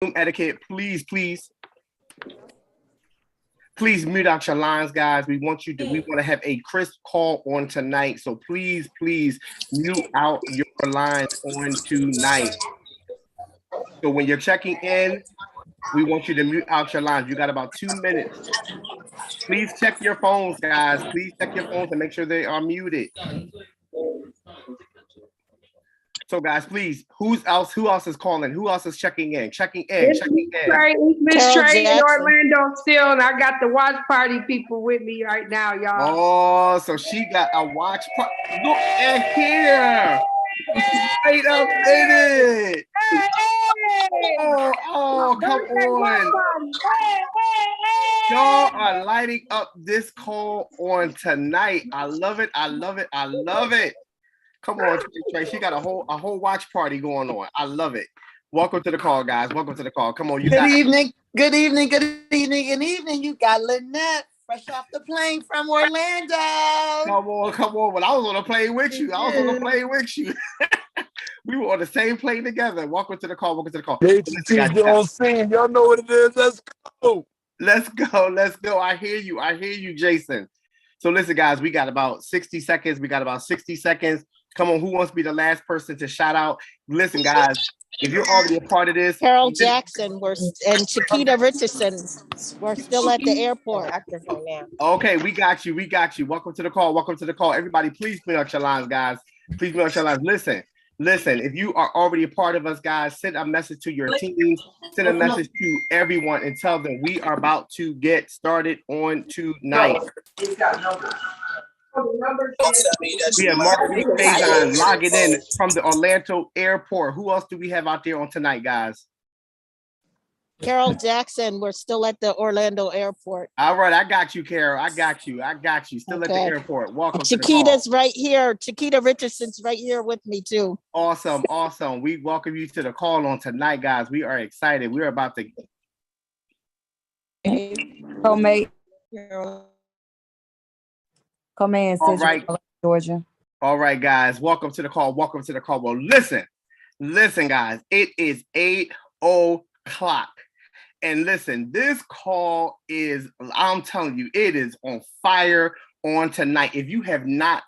etiquette. Please mute out your lines, guys. We want to have a crisp call on tonight. So please mute out your lines on tonight. So when you're checking in, we want you to mute out your lines. You got about 2 minutes. Please check your phones, guys. Please check your phones and make sure they are muted. So, guys, please, who else is calling? Who else is checking in? Miss Trey in Orlando still, and I got the watch party people with me right now, y'all. Oh, so she got a watch party. Look at here. Wait a minute. Oh, come on. Y'all are lighting up this call on tonight. I love it. Come on, Trey. She got a whole watch party going on. I love it. Welcome to the call, guys. Welcome to the call. Come on, Good evening. You got Lynette fresh off the plane from Orlando. Come on. Well, I was on a plane with you. We were on the same plane together. Welcome to the call. JTT's on scene. Y'all know what it is. Let's go. I hear you, Jason. So listen, guys, we got about 60 seconds. Come on, who wants to be the last person to shout out? Listen, guys, if you're already a part of this. Carol Jackson and Chiquita Richardson, we're still at the airport. Okay, we got you. Welcome to the call. Everybody, please mute out your lines, guys. Listen, if you are already a part of us, guys, send a message to your teams, send a message to everyone and tell them we are about to get started on tonight. We have Marguerite Faison logging in from the Orlando airport. Who else do we have out there on tonight, guys? Carol Jackson, we're still at the Orlando airport. All right, I got you, Carol. I got you. Still at the airport. Welcome. Chiquita's right here. Chiquita Richardson's right here with me too. Awesome. We welcome you to the call on tonight, guys. We are excited. We're about to. Co-mate. Come in, Georgia. All right, guys. Welcome to the call. Well, listen, guys. It is 8:00. And listen, this call is, I'm telling you, it is on fire on tonight. If you have not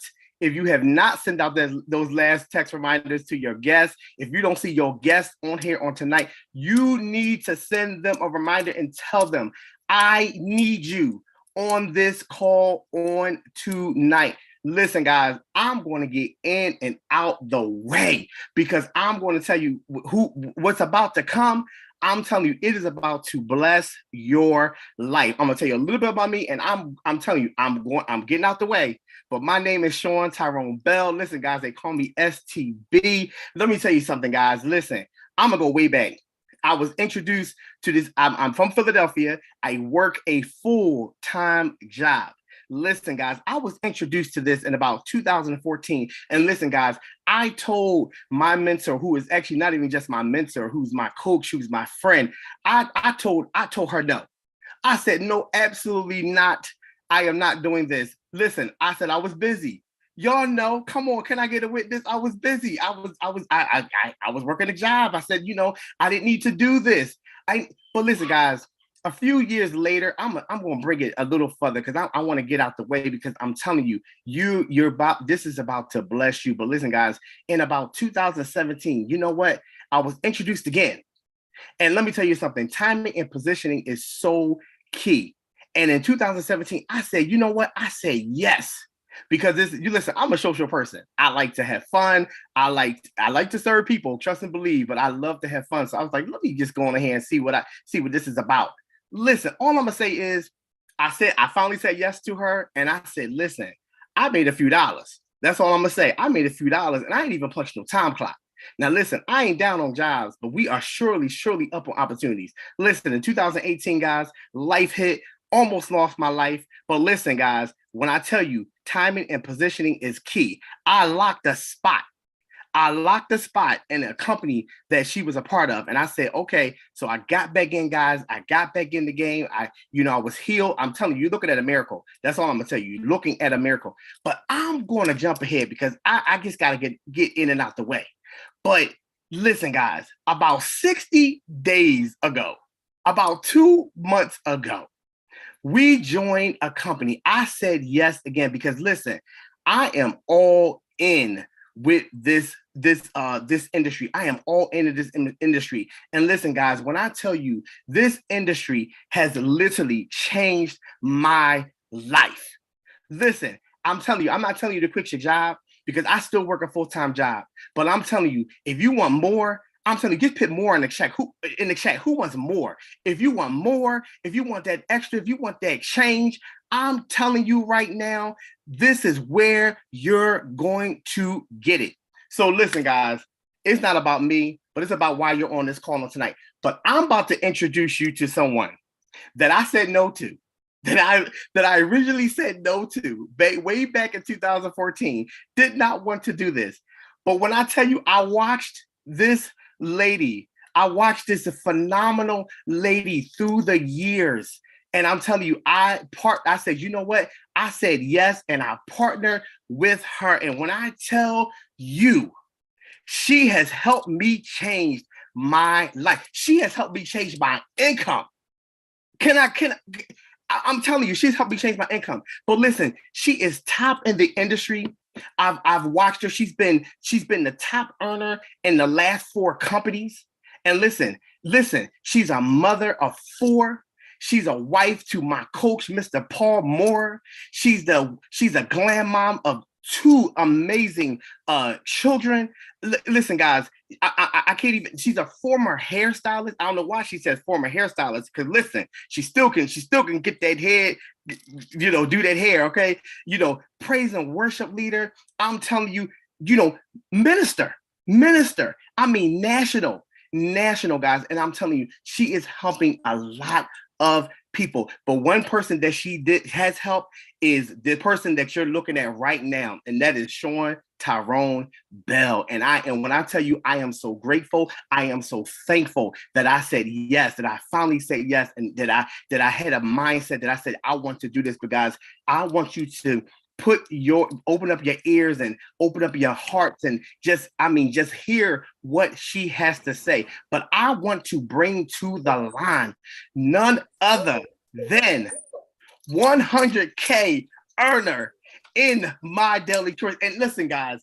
sent out those last text reminders to your guests, if you don't see your guests on here on tonight, you need to send them a reminder and tell them, I need you on this call on tonight. Listen, guys, I'm going to get in and out the way because I'm going to tell you what's about to come. I'm telling you, it is about to bless your life. I'm gonna tell you a little bit about me, and I'm telling you, I'm getting out the way. But my name is Sean Tyrone Bell. Listen, guys, they call me STB. Let me tell you something, guys. Listen, I'm gonna go way back. I was introduced to this. I'm from Philadelphia. I work a full-time job. Listen, guys, I was introduced to this in about 2014. And listen, guys, I told my mentor, who is actually not even just my mentor, who's my coach, who's my friend, I told her no. I said, no, absolutely not. I am not doing this. Listen, I said I was busy. Y'all know, come on, can I get a witness? I was busy. I was working a job. I said, I didn't need to do this. But listen, guys, a few years later, I'm going to bring it a little further because I want to get out the way because I'm telling you, this is about to bless you. But listen, guys, in about 2017, you know what? I was introduced again. And let me tell you something, timing and positioning is so key. And in 2017, I said, you know what? I said yes. Because listen, I'm a social person. I like to have fun. I like to serve people, trust and believe, but I love to have fun. So I was like, let me just go on ahead and see what this is about. Listen, all I'm gonna say is, I finally said yes to her, and I said, listen, I made a few dollars. That's all I'm gonna say. I made a few dollars, and I ain't even punched no time clock. Now, listen, I ain't down on jobs, but we are surely up on opportunities. Listen, in 2018, guys, life hit, almost lost my life. But listen, guys, when I tell you timing and positioning is key, I locked a spot in a company that she was a part of. And I said, okay, so I got back in, guys. I got back in the game. I was healed. I'm telling you, you're looking at a miracle. That's all I'm gonna tell you. You're looking at a miracle. But I'm going to jump ahead because I just got to get in and out the way. But Listen, guys, about 60 days ago, about 2 months ago, we joined a company. I said yes again because listen, I am all in with this industry. I am all into this industry. And listen, guys, when I tell you this industry has literally changed my life. Listen, I'm telling you, I'm not telling you to quit your job because I still work a full-time job. But I'm telling you, if you want more, I'm telling you, just put more in the chat. Who wants more? If you want more, if you want that extra, if you want that change, I'm telling you right now, this is where you're going to get it. So listen, guys, it's not about me, but it's about why you're on this call tonight. But I'm about to introduce you to someone that I said no to, that I originally said no to way back in 2014, did not want to do this. But when I tell you, I watched this lady, I watched this phenomenal lady through the years. And I'm telling you, I said, you know what? I said yes, and I partnered with her. And when I tell you, she has helped me change my life. She has helped me change my income. I'm telling you, she's helped me change my income. But listen, she is top in the industry. I've watched her. She's been the top earner in the last 4 companies. And listen, she's a mother of 4. She's a wife to my coach, Mr. Paul Moore. She's a glam mom of 2 amazing children. Listen, guys, I can't even. She's a former hairstylist. I don't know why she says former hairstylist, because listen, she still can get that head, do that hair. Okay, praise and worship leader. I'm telling you, minister. I mean, national guys, and I'm telling you, she is helping a lot of people. But one person that she has helped is the person that you're looking at right now, and that is Sean Tyrone Bell. And when I tell you, I am so grateful, I am so thankful that I said yes, that I finally said yes, and that I had a mindset that I said I want to do this, because I want you to open up your ears and open up your hearts and just hear what she has to say. But I want to bring to the line none other than 100K earner in my daily choice. And listen, guys,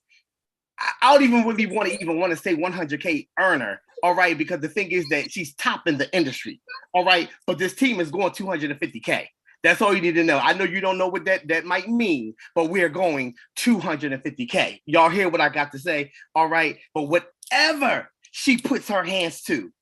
I don't even really want to say 100K earner. All right, because the thing is that she's top in the industry. All right, but this team is going 250K. That's all you need to know. I know you don't know what that might mean, but we're going 250K. Y'all hear what I got to say? All right. But whatever she puts her hands to,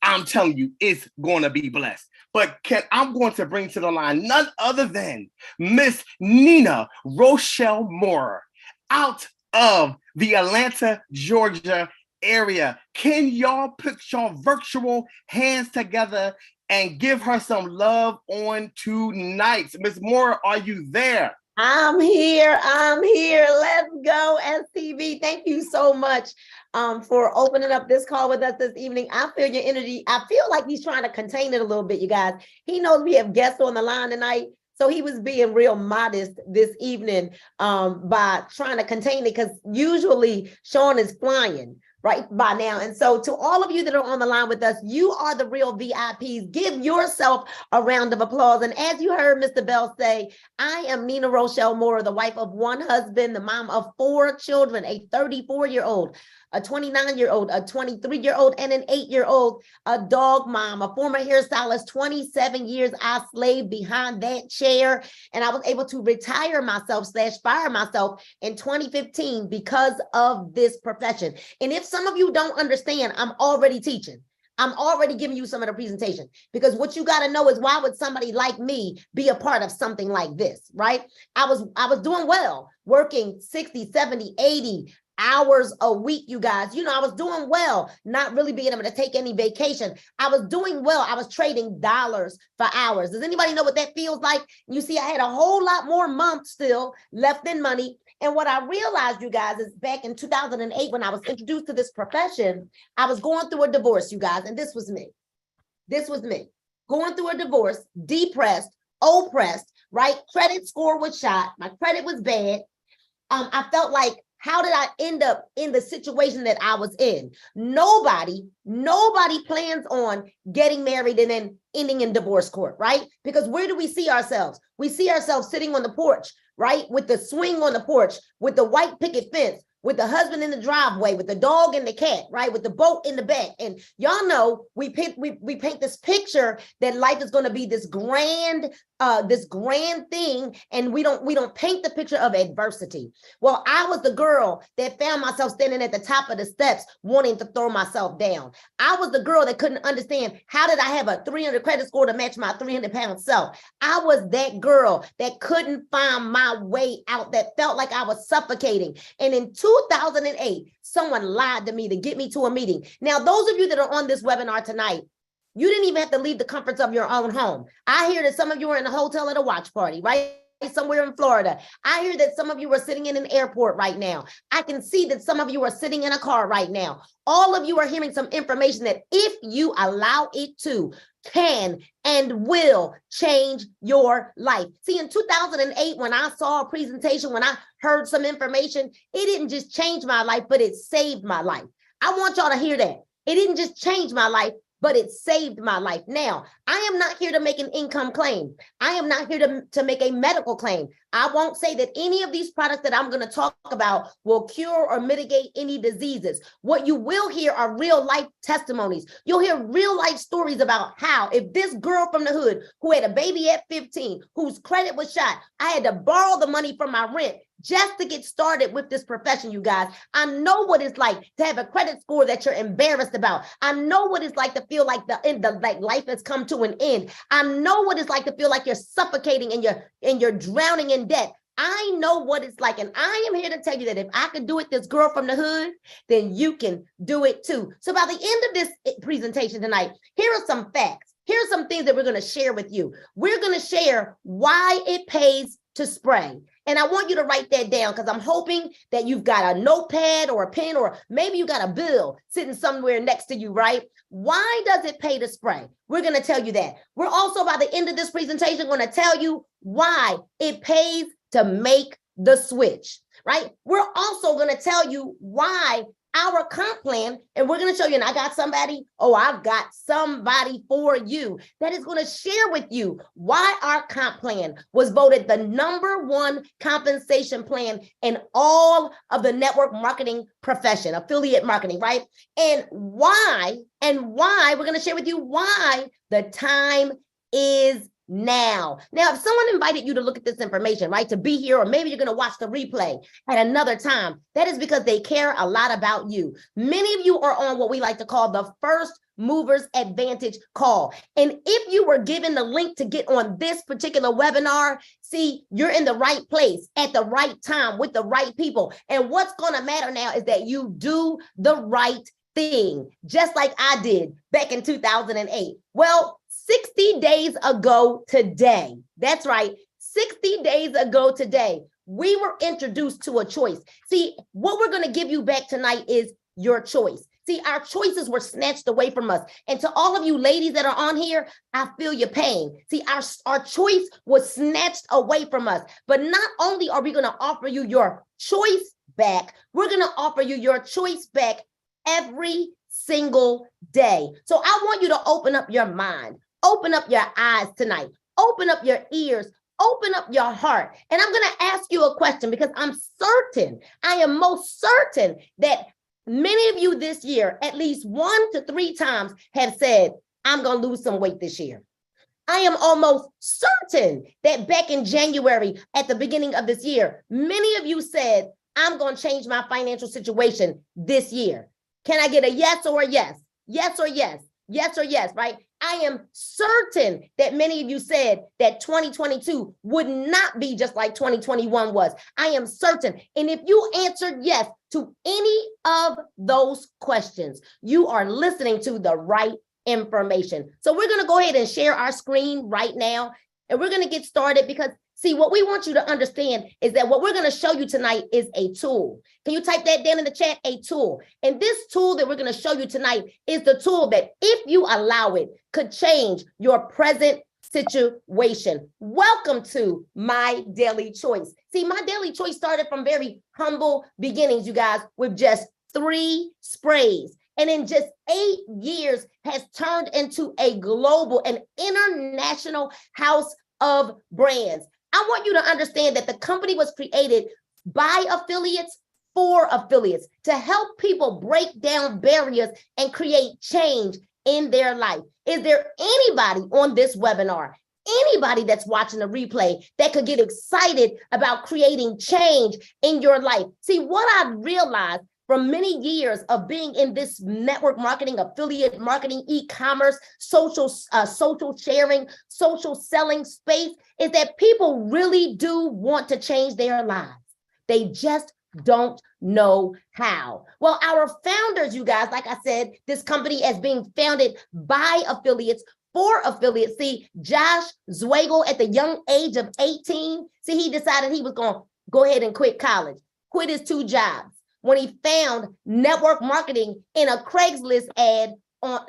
I'm telling you, it's going to be blessed. But I'm going to bring to the line none other than Miss Nina Rochelle Moore out of the Atlanta, Georgia area. Can y'all put your virtual hands together and give her some love on tonight? Miss Moore, are you there? I'm here. Let's go, STV. Thank you so much for opening up this call with us this evening. I feel your energy. I feel like he's trying to contain it a little bit, you guys. He knows we have guests on the line tonight, so he was being real modest this evening by trying to contain it, because usually Sean is flying right by now. And so to all of you that are on the line with us, you are the real VIPs. Give yourself a round of applause. And as you heard Mr. Bell say, I am Nina Rochelle Moore, the wife of 1 husband, the mom of 4 children, a 34-year-old, a 29-year-old, a 23-year-old, and an 8-year-old, a dog mom, a former hairstylist. 27 years I slaved behind that chair, and I was able to retire myself / fire myself in 2015 because of this profession. And if some of you don't understand, I'm already teaching. I'm already giving you some of the presentation, because what you got to know is, why would somebody like me be a part of something like this, right? I was doing well, working 60, 70, 80 hours a week, you guys. I was doing well, not really being able to take any vacation. I was doing well. I was trading dollars for hours. Does anybody know what that feels like? You see, I had a whole lot more months still left in money. And what I realized, you guys, is back in 2008, when I was introduced to this profession, I was going through a divorce, you guys, and this was me. Going through a divorce, depressed, oppressed, right? Credit score was shot. My credit was bad. I felt like, how did I end up in the situation that I was in? Nobody plans on getting married and then ending in divorce court, right? Because where do we see ourselves? We see ourselves sitting on the porch, right? With the swing on the porch, with the white picket fence, with the husband in the driveway, with the dog and the cat, right? With the boat in the back. And y'all know we paint this picture that life is going to be this grand thing, and we don't paint the picture of adversity. Well, I was the girl that found myself standing at the top of the steps wanting to throw myself down. I was the girl that couldn't understand, how did I have a 300 credit score to match my 300-pound self? I was that girl that couldn't find my way out, that felt like I was suffocating. And in 2008, someone lied to me to get me to a meeting. Now, those of you that are on this webinar tonight, you didn't even have to leave the comforts of your own home. I hear that some of you are in a hotel at a watch party, right? Somewhere in Florida. I hear that some of you are sitting in an airport right now. I can see that some of you are sitting in a car right now. All of you are hearing some information that, if you allow it to, can and will change your life. See, in 2008, when I saw a presentation, when I heard some information, it didn't just change my life, but it saved my life. I want y'all to hear that. It didn't just change my life, but it saved my life. Now, I am not here to make an income claim. I am not here to make a medical claim. I won't say that any of these products that I'm going to talk about will cure or mitigate any diseases. What you will hear are real life testimonies. You'll hear real life stories about how, if this girl from the hood who had a baby at 15, whose credit was shot, I had to borrow the money from my rent just to get started with this profession, you guys. I know what it's like to have a credit score that you're embarrassed about. I know what it's like to feel like like life has come to an end. I know what it's like to feel like you're suffocating and you're drowning in debt. I know what it's like, and I am here to tell you that if I could do it, this girl from the hood, then you can do it too. So by the end of this presentation tonight, here are some facts. Here are some things that we're going to share with you. We're going to share why it pays to spray. And I want you to write that down, because I'm hoping that you've got a notepad or a pen, or maybe you got a bill sitting somewhere next to you, right? Why does it pay to spray? We're going to tell you that. We're also, by the end of this presentation, going to tell you why it pays to make the switch, right? We're also going to tell you why our comp plan, and we're going to show you, and I've got somebody for you that is going to share with you why our comp plan was voted the #1 compensation plan in all of the network marketing profession, affiliate marketing, right? And why we're going to share with you why the time is now. Now, if someone invited you to look at this information, right, to be here, or maybe you're going to watch the replay at another time, that is because they care a lot about you. Many of you are on what we like to call the first movers advantage call. And if you were given the link to get on this particular webinar, see, you're in the right place at the right time with the right people. And what's going to matter now is that you do the right thing, just like I did back in 2008. Well, 60 days ago today, that's right, 60 days ago today, we were introduced to a choice. See, what we're going to give you back tonight is your choice. See, our choices were snatched away from us. And to all of you ladies that are on here, I feel your pain. See, our choice was snatched away from us. But not only are we going to offer you your choice back, we're going to offer you your choice back every single day. So I want you to open up your mind, open up your eyes tonight, open up your ears, open up your heart. And I'm going to ask you a question, because I am most certain that many of you this year, at least 1 to 3 times, have said, I'm going to lose some weight this year. I am almost certain that back in January, at the beginning of this year, many of you said, I'm going to change my financial situation this year. Can I get a yes or a yes? Yes or yes? Yes or yes, right? I am certain that many of you said that 2022 would not be just like 2021 was. I am certain. And if you answered yes to any of those questions, you are listening to the right information. So we're going to go ahead and share our screen right now, and we're going to get started, because see, what we want you to understand is that what we're going to show you tonight is a tool. Can you type that down in the chat? A tool. And this tool that we're going to show you tonight is the tool that, if you allow it, could change your present situation. Welcome to My Daily Choice. See, My Daily Choice started from very humble beginnings, you guys, with just 3 sprays. And in just 8 years has turned into a global and international house of brands. I want you to understand that the company was created by affiliates for affiliates to help people break down barriers and create change in their life. Is there anybody on this webinar, anybody that's watching the replay that could get excited about creating change in your life? See, what I've realized from many years of being in this network marketing, affiliate marketing, e-commerce, social sharing, social selling space is that people really do want to change their lives. They just don't know how. Well, our founders, you guys, like I said, this company is being founded by affiliates for affiliates. See, Josh Zwagel at the young age of 18, he decided he was going to go ahead and quit college, quit his 2 jobs. When he found network marketing in a Craigslist ad on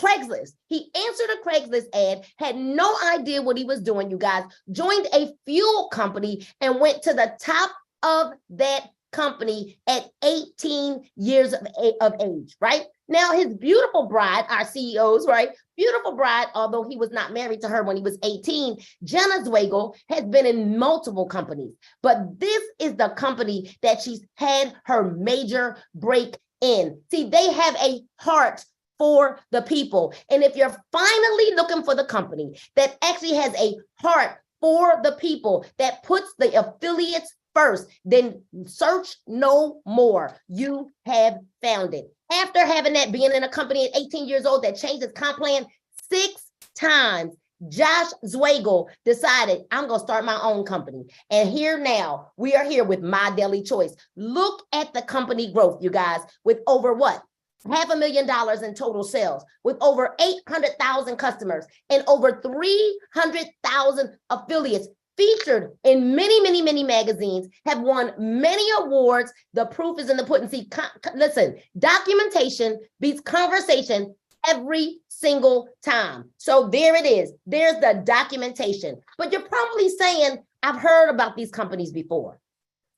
Craigslist. He answered a Craigslist ad, had no idea what he was doing, you guys, joined a fuel company and went to the top of that company at 18 years of age, right? Now, his beautiful bride, our CEOs, right? Beautiful bride, although he was not married to her when he was 18, Jenna Zwagel has been in multiple companies, but this is the company that she's had her major break in. See, they have a heart for the people. And if you're finally looking for the company that actually has a heart for the people, that puts the affiliates first, then search no more. You have found it. After having that, being in a company at 18 years old that changed his comp plan 6 times, Josh Zwagel decided, I'm going to start my own company. And here now, we are here with My Daily Choice. Look at the company growth, you guys, with over what? $500,000 in total sales, with over 800,000 customers and over 300,000 affiliates, featured in many, many, many magazines, have won many awards. The proof is in the pudding. See, listen, documentation beats conversation every single time. So there it is. There's the documentation. But you're probably saying, I've heard about these companies before.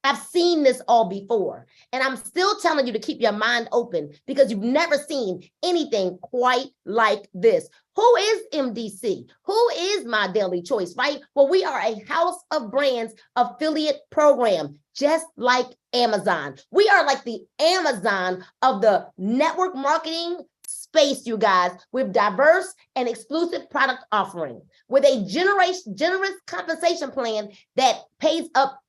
I've seen this all before. And I'm still telling you to keep your mind open because you've never seen anything quite like this. Who is MDC? Who is My Daily Choice, right? Well, we are a house of brands affiliate program, just like Amazon. We are like the Amazon of the network marketing space, you guys, with diverse and exclusive product offering, with a generous compensation plan that pays up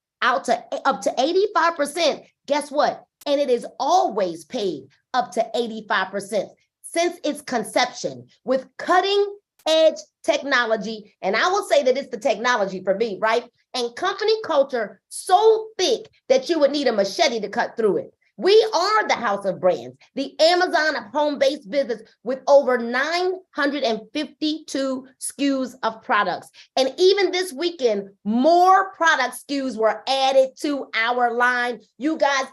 to 85%. Guess what? And it is always paid up to 85% since its conception, with cutting edge technology. And I will say that it's the technology for me, right? And company culture so thick that you would need a machete to cut through it. We are the house of brands, the Amazon of home-based business with over 952 SKUs of products. And even this weekend, more product SKUs were added to our line. You guys,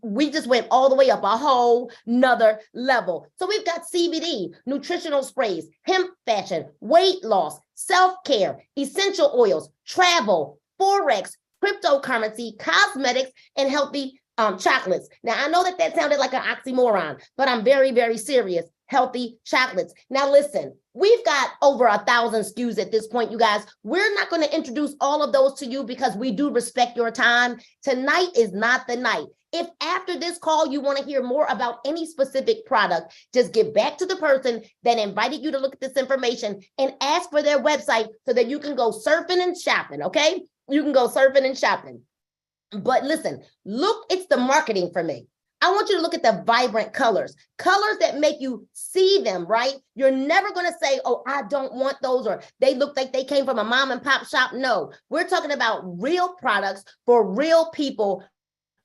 we just went all the way up a whole nother level. So we've got CBD, nutritional sprays, hemp fashion, weight loss, self-care, essential oils, travel, Forex, cryptocurrency, cosmetics, and healthy chocolates. Now, I know that sounded like an oxymoron, but I'm very, very serious. Healthy chocolates. Now, listen, we've got over 1,000 SKUs at this point, you guys. We're not going to introduce all of those to you because we do respect your time. Tonight is not the night. If after this call, you want to hear more about any specific product, just get back to the person that invited you to look at this information and ask for their website so that you can go surfing and shopping, okay? You can go surfing and shopping. But listen, look, it's the marketing for me. I want you to look at the vibrant colors that make you see them, right? You're never going to say, oh, I don't want those, or they look like they came from a mom and pop shop. No, we're talking about real products for real people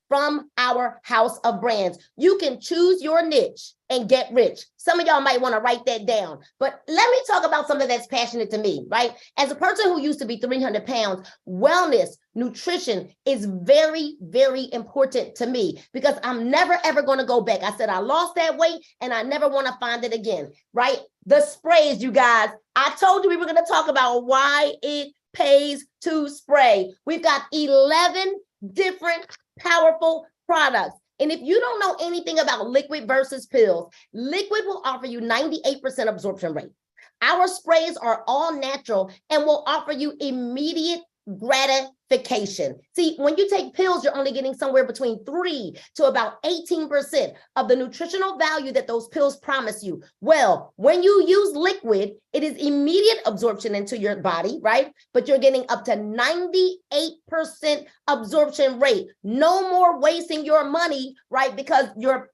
from our house of brands. You can choose your niche and get rich. Some of y'all might want to write that down, but let me talk about something that's passionate to me, right? As a person who used to be 300 pounds, wellness, nutrition is very, very important to me because I'm never, ever going to go back. I said, I lost that weight and I never want to find it again, right? The sprays, you guys, I told you we were going to talk about why it pays to spray. We've got 11 different powerful products. And if you don't know anything about liquid versus pills, liquid will offer you 98% absorption rate. Our sprays are all natural and will offer you immediate gratification. See, when you take pills, you're only getting somewhere between 3 to about 18% of the nutritional value that those pills promise you. Well, when you use liquid, it is immediate absorption into your body, right? But you're getting up to 98% absorption rate. No more wasting your money, right? Because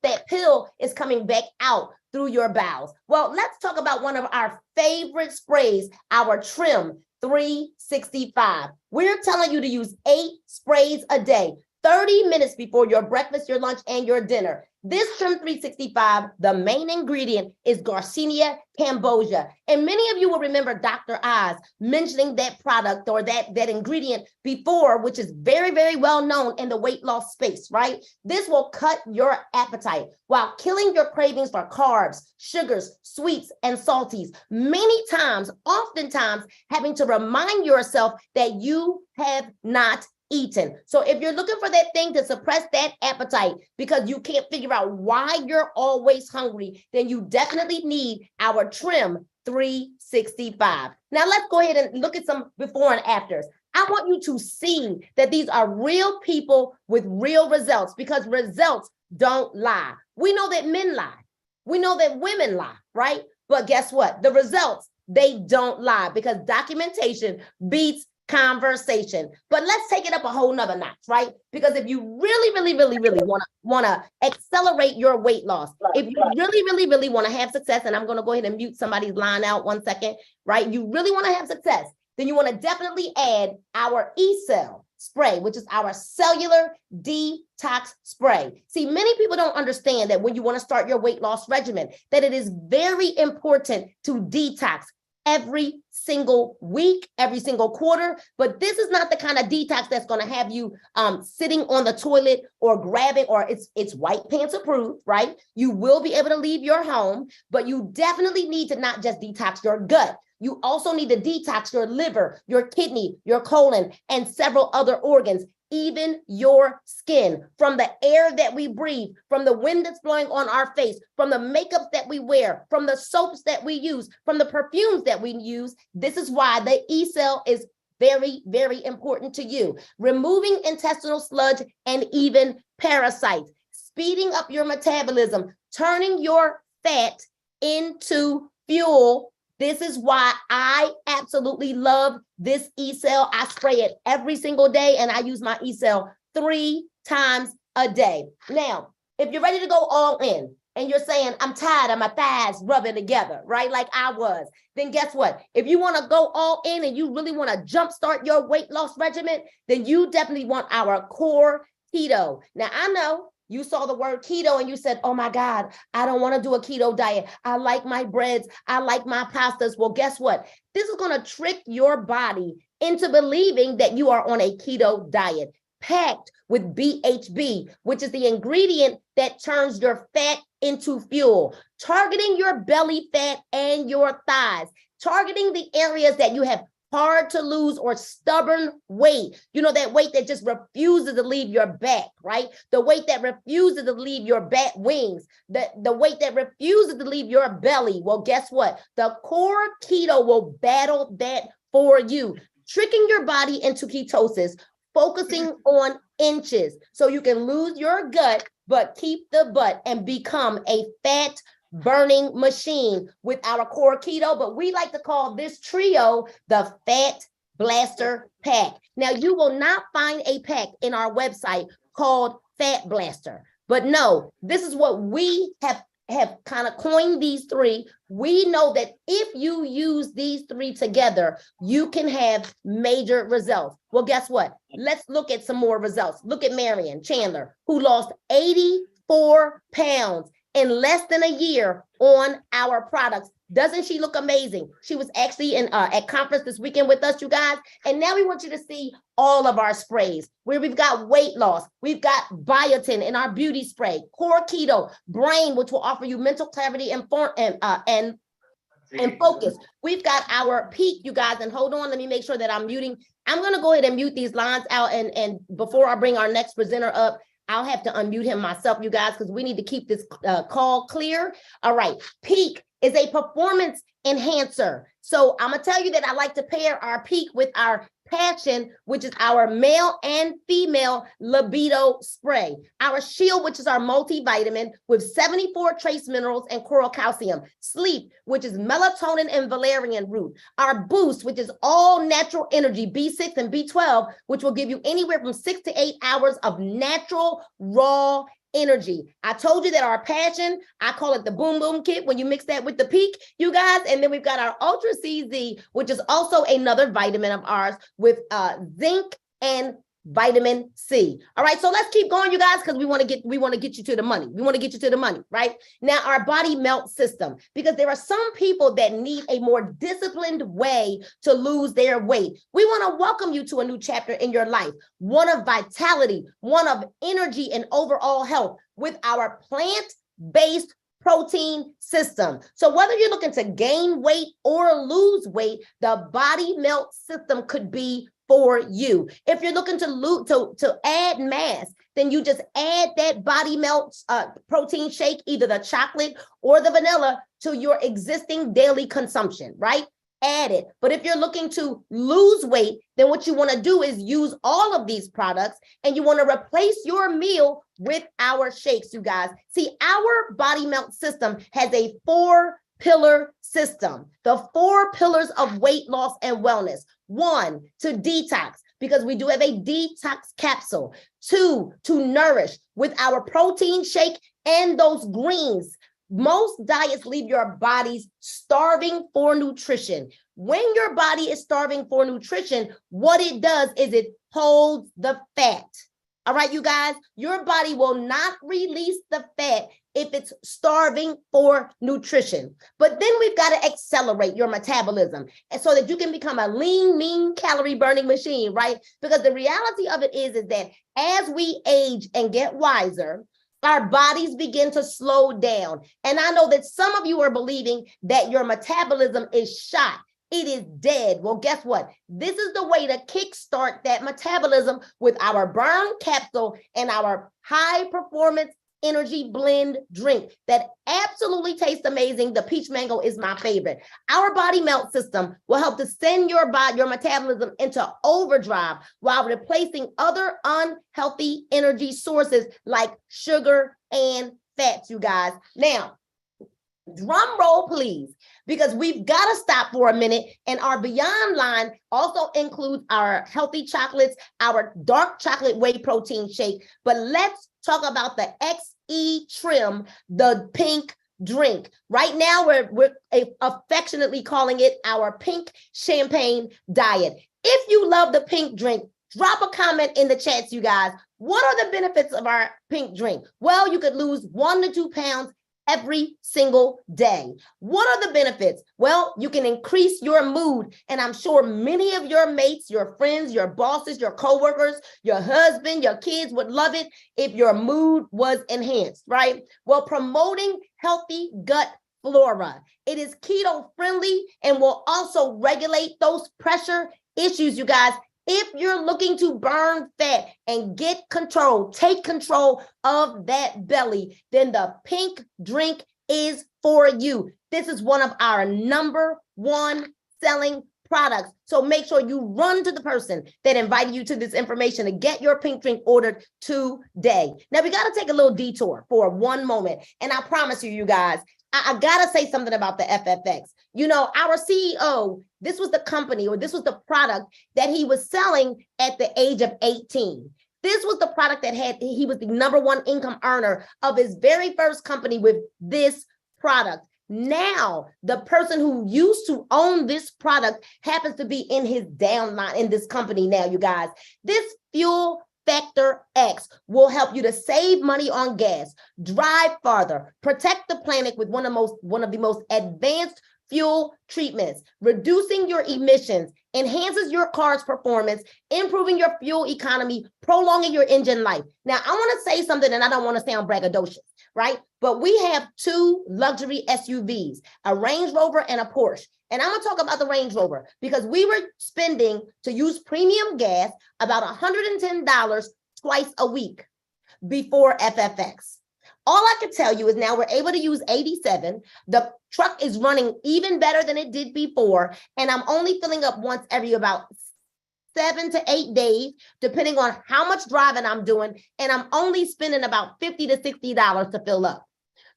that pill is coming back out through your bowels. Well, let's talk about one of our favorite sprays, our Trim 365. We're telling you to use 8 sprays a day, 30 minutes before your breakfast, your lunch, and your dinner. This Trim 365, the main ingredient is Garcinia cambogia. And many of you will remember Dr. Oz mentioning that product or that ingredient before, which is very, very well known in the weight loss space, right? This will cut your appetite while killing your cravings for carbs, sugars, sweets, and salties. Many times, oftentimes, having to remind yourself that you have not eaten. So if you're looking for that thing to suppress that appetite because you can't figure out why you're always hungry, then you definitely need our Trim 365. Now let's go ahead and look at some before and afters. I want you to see that these are real people with real results because results don't lie. We know that men lie. We know that women lie, right? But guess what? The results, they don't lie because documentation beats conversation. But let's take it up a whole nother notch, right? Because if you really want to accelerate your weight loss, if you really want to have success, and I'm going to go ahead and mute somebody's line out 1 second, right? You really want to have success, then you want to definitely add our eCell spray, which is our cellular detox spray. See, many people don't understand that when you want to start your weight loss regimen, that it is very important to detox every single week, every single quarter. But this is not the kind of detox that's going to have you sitting on the toilet or grabbing, or it's white pants approved, right? You will be able to leave your home, but you definitely need to not just detox your gut. You also need to detox your liver, your kidney, your colon, and several other organs, even your skin, from the air that we breathe, from the wind that's blowing on our face, from the makeup that we wear, from the soaps that we use, from the perfumes that we use. This is why the eCell is very, very important to you. Removing intestinal sludge and even parasites, speeding up your metabolism, turning your fat into fuel. This is why I absolutely love this eCell. I spray it every single day, and I use my eCell 3 times a day. Now, if you're ready to go all in, and you're saying, I'm tired of my thighs rubbing together, right? Like I was, then guess what? If you want to go all in and you really want to jumpstart your weight loss regimen, then you definitely want our Core Keto. Now, I know you saw the word keto and you said, oh my God, I don't want to do a keto diet. I like my breads. I like my pastas. Well, guess what? This is going to trick your body into believing that you are on a keto diet, packed with BHB, which is the ingredient that turns your fat into fuel, targeting your belly fat and your thighs, targeting the areas that you have hard to lose or stubborn weight. You know, that weight that just refuses to leave your back, right? The weight that refuses to leave your back wings, the weight that refuses to leave your belly. Well, guess what? The Core Keto will battle that for you, tricking your body into ketosis, focusing on inches so you can lose your gut, but keep the butt and become a fat burning machine with our Core Keto. But we like to call this trio the Fat Blaster Pack. Now, you will not find a pack in our website called Fat Blaster, but no, this is what we have kind of coined these 3. We know that if you use these 3 together, you can have major results. Well, guess what? Let's look at some more results. Look at Marion Chandler, who lost 84 pounds in less than a year on our products. Doesn't she look amazing? She was actually at conference this weekend with us, you guys. And now we want you to see all of our sprays where we've got weight loss. We've got biotin in our beauty spray, Core Keto, Brain, which will offer you mental clarity and and focus. We've got our peak, you guys, and hold on, let me make sure that I'm muting. I'm going to go ahead and mute these lines out, and before I bring our next presenter up, I'll have to unmute him myself, you guys, because we need to keep this call clear. All right, peak is a performance enhancer. So I'm gonna tell you that I like to pair our peak with our passion, which is our male and female libido spray. Our shield, which is our multivitamin with 74 trace minerals and coral calcium. Sleep, which is melatonin and valerian root. Our boost, which is all natural energy, B6 and B12, which will give you anywhere from 6 to 8 hours of natural raw energy. I told you that our passion, I call it the boom boom kit when you mix that with the peak, you guys. And then we've got our Ultra CZ, which is also another vitamin of ours with zinc and vitamin C. All right, so let's keep going, you guys, because we want to get you to the money. We want to get you to the money, right? Now, our body melt system, because there are some people that need a more disciplined way to lose their weight. We want to welcome you to a new chapter in your life, one of vitality, one of energy and overall health with our plant-based protein system. So whether you're looking to gain weight or lose weight, the body melt system could be for you. If you're looking to add mass, then you just add that body melt protein shake, either the chocolate or the vanilla, to your existing daily consumption, right? Add it. But if you're looking to lose weight, then what you want to do is use all of these products, and you want to replace your meal with our shakes, you guys. See, our body melt system has a 4-pillar system, the 4 pillars of weight loss and wellness. 1, to detox, because we do have a detox capsule. 2, to nourish with our protein shake and those greens. Most diets leave your bodies starving for nutrition. When your body is starving for nutrition, what it does is it holds the fat. All right, you guys, your body will not release the fat if it's starving for nutrition. But then we've got to accelerate your metabolism, and so that you can become a lean, mean, calorie burning machine, right? Because the reality of it is that as we age and get wiser, our bodies begin to slow down. And I know that some of you are believing that your metabolism is shot. It is dead. Well, guess what? This is the way to kickstart that metabolism with our burn capsule and our high performance energy blend drink that absolutely tastes amazing. The peach mango is my favorite. Our body melt system will help to send your metabolism into overdrive while replacing other unhealthy energy sources like sugar and fats, you guys. Now, drum roll, please, because we've got to stop for a minute. And our Beyond line also includes our healthy chocolates, our dark chocolate whey protein shake. But let's talk about the XE Trim, the pink drink. Right now, we're affectionately calling it our pink champagne diet. If you love the pink drink, drop a comment in the chats, you guys. What are the benefits of our pink drink? Well, you could lose 1 to 2 pounds every single day. What are the benefits? Well, you can increase your mood. And I'm sure many of your mates, your friends, your bosses, your coworkers, your husband, your kids would love it if your mood was enhanced, right? Well, promoting healthy gut flora. It is keto friendly and will also regulate those pressure issues, you guys. If you're looking to burn fat and get control, take control of that belly, then the pink drink is for you. This is one of our #1 selling products. So make sure you run to the person that invited you to this information to get your pink drink ordered today. Now, we got to take a little detour for one moment. And I promise you, you guys, I got to say something about the FFX. You know, our CEO, this was the company, or this was the product that he was selling at the age of 18. This was the product that he was the #1 income earner of his very first company with this product. Now, the person who used to own this product happens to be in his downline in this company now, you guys. This Fuel Factor X will help you to save money on gas, drive farther, protect the planet with one of the most advanced fuel treatments, reducing your emissions, enhances your car's performance, improving your fuel economy, prolonging your engine life. Now, I want to say something, and I don't want to sound braggadocious, right? But we have 2 luxury SUVs, a Range Rover and a Porsche. And I'm going to talk about the Range Rover because we were spending, to use premium gas, about $110 twice a week before FFX. All I can tell you is now we're able to use 87. The truck is running even better than it did before. And I'm only filling up once every about 7 to 8 days, depending on how much driving I'm doing. And I'm only spending about $50 to $60 to fill up.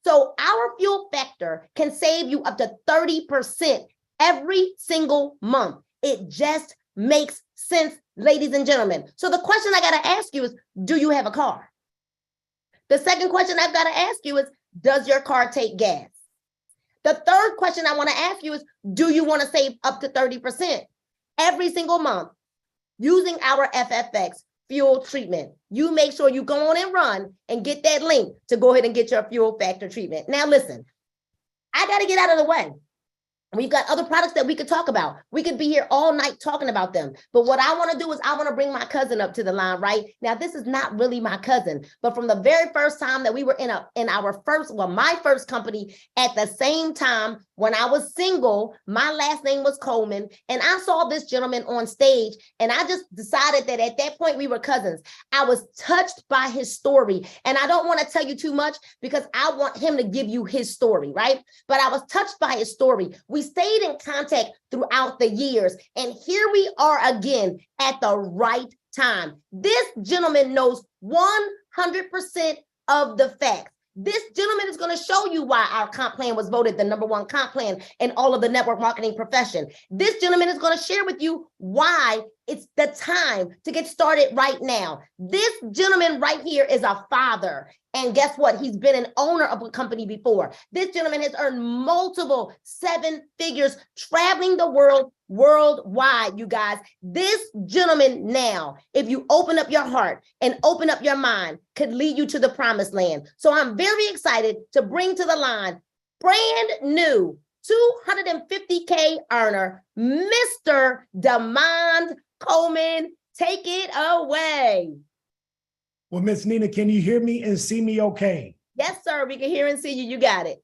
So our fuel factor can save you up to 30% every single month. It just makes sense, ladies and gentlemen. So the question I got to ask you is, do you have a car? The second question I've got to ask you is, does your car take gas? The third question I want to ask you is, do you want to save up to 30% every single month using our FFX fuel treatment? You make sure you go on and run and get that link to go ahead and get your fuel factor treatment. Now, listen, I got to get out of the way. We've got other products that we could talk about. We could be here all night talking about them. But what I want to do is I want to bring my cousin up to the line right now. This is not really my cousin, but from the very first time that we were in my first company at the same time when I was single, my last name was Coleman, and I saw this gentleman on stage, and I just decided that at that point we were cousins. I was touched by his story, and I don't want to tell you too much because I want him to give you his story, right? But I was touched by his story. We stayed in contact throughout the years, and here we are again at the right time. This gentleman knows 100% of the facts. This gentleman is going to show you why our comp plan was voted the #1 comp plan in all of the network marketing profession. This gentleman is going to share with you why it's the time to get started right now. This gentleman right here is a father. And guess what? He's been an owner of a company before. This gentleman has earned multiple 7 figures traveling the world worldwide, you guys. This gentleman now, if you open up your heart and open up your mind, could lead you to the promised land. So I'm very excited to bring to the line brand new 250K earner, Mr. Demond Coleman. Take it away. Well, Miss Nina, can you hear me and see me okay? Yes, sir. We can hear and see you. You got it.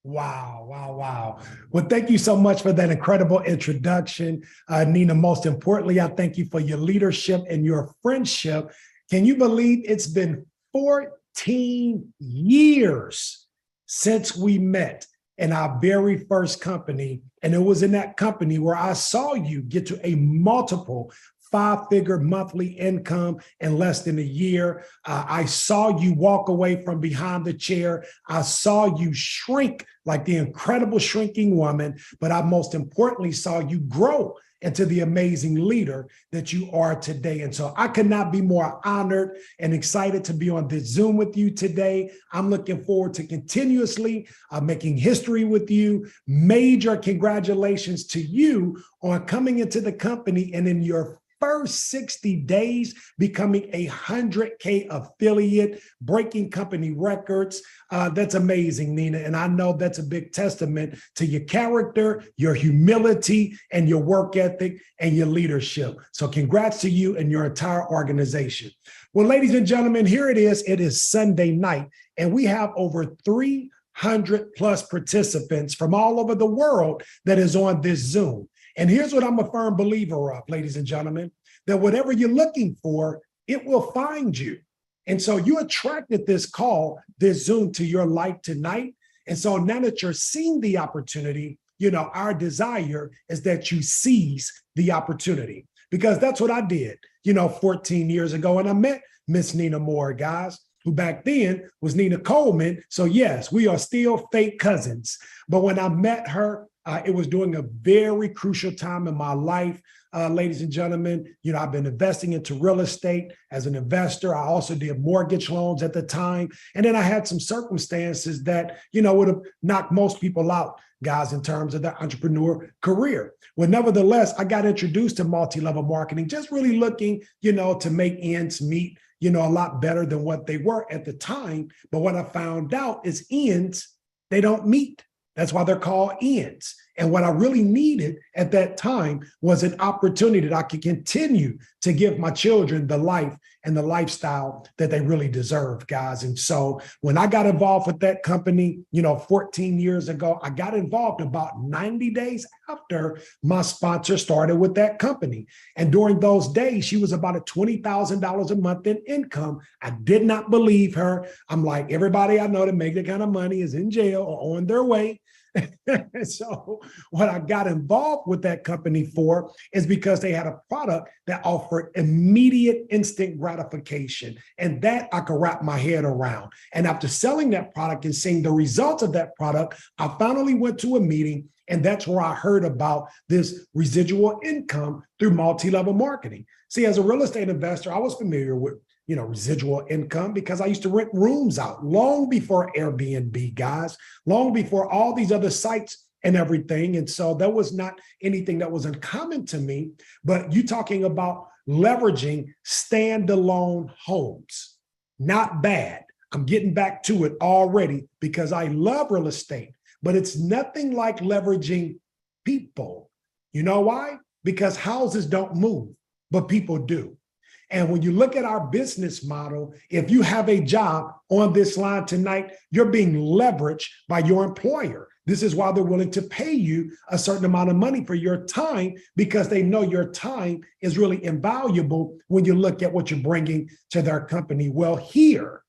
Wow, wow, wow. Well, thank you so much for that incredible introduction, Nina. Most importantly, I thank you for your leadership and your friendship. Can you believe it's been 14 years since we met in our very first company? And it was in that company where I saw you get to a multiple 5-figure monthly income in less than a year. I saw you walk away from behind the chair. I saw you shrink like the incredible shrinking woman, but I most importantly saw you grow into the amazing leader that you are today. And so I could not be more honored and excited to be on this Zoom with you today. I'm looking forward to continuously making history with you. Major congratulations to you on coming into the company and in your first 60 days, becoming a 100K affiliate, breaking company records. That's amazing, Nina. And I know that's a big testament to your character, your humility, and your work ethic and your leadership. So congrats to you and your entire organization. Well, ladies and gentlemen, here it is. It is Sunday night, and we have over 300 plus participants from all over the world that is on this Zoom. And here's what I'm a firm believer of, ladies and gentlemen, that whatever you're looking for, it will find you. And so you attracted this call, this Zoom to your life tonight. And so now that you're seeing the opportunity, our desire is that you seize the opportunity, because that's what I did, 14 years ago. And I met Miss Nina Moore, guys, who back then was Nina Coleman. So yes, we are still fake cousins. But when I met her, it was during a very crucial time in my life, ladies and gentlemen. I've been investing into real estate as an investor. I also did mortgage loans at the time. And then I had some circumstances that, would have knocked most people out, guys, in terms of their entrepreneur career. Well, nevertheless, I got introduced to multi-level marketing, just really looking, to make ends meet, a lot better than what they were at the time. But what I found out is ends, they don't meet. That's why they're called ends. And what I really needed at that time was an opportunity that I could continue to give my children the life and the lifestyle that they really deserve, guys. And so when I got involved with that company, 14 years ago, I got involved about 90 days after my sponsor started with that company. And during those days, she was about at $20,000 a month in income. I did not believe her. I'm like, everybody I know that make that kind of money is in jail or on their way. So what I got involved with that company for is because they had a product that offered immediate instant gratification, and that I could wrap my head around. And after selling that product and seeing the results of that product, I finally went to a meeting, and that's where I heard about this residual income through multi-level marketing. See, as a real estate investor, I was familiar with residual income because I used to rent rooms out long before Airbnb, guys, long before all these other sites and everything. And so that was not anything that was uncommon to me. But you talking about leveraging standalone homes, not bad. I'm getting back to it already because I love real estate, but it's nothing like leveraging people. You know why? Because houses don't move, but people do. And when you look at our business model, if you have a job on this line tonight, you're being leveraged by your employer. This is why they're willing to pay you a certain amount of money for your time, because they know your time is really invaluable when you look at what you're bringing to their company. Well, here,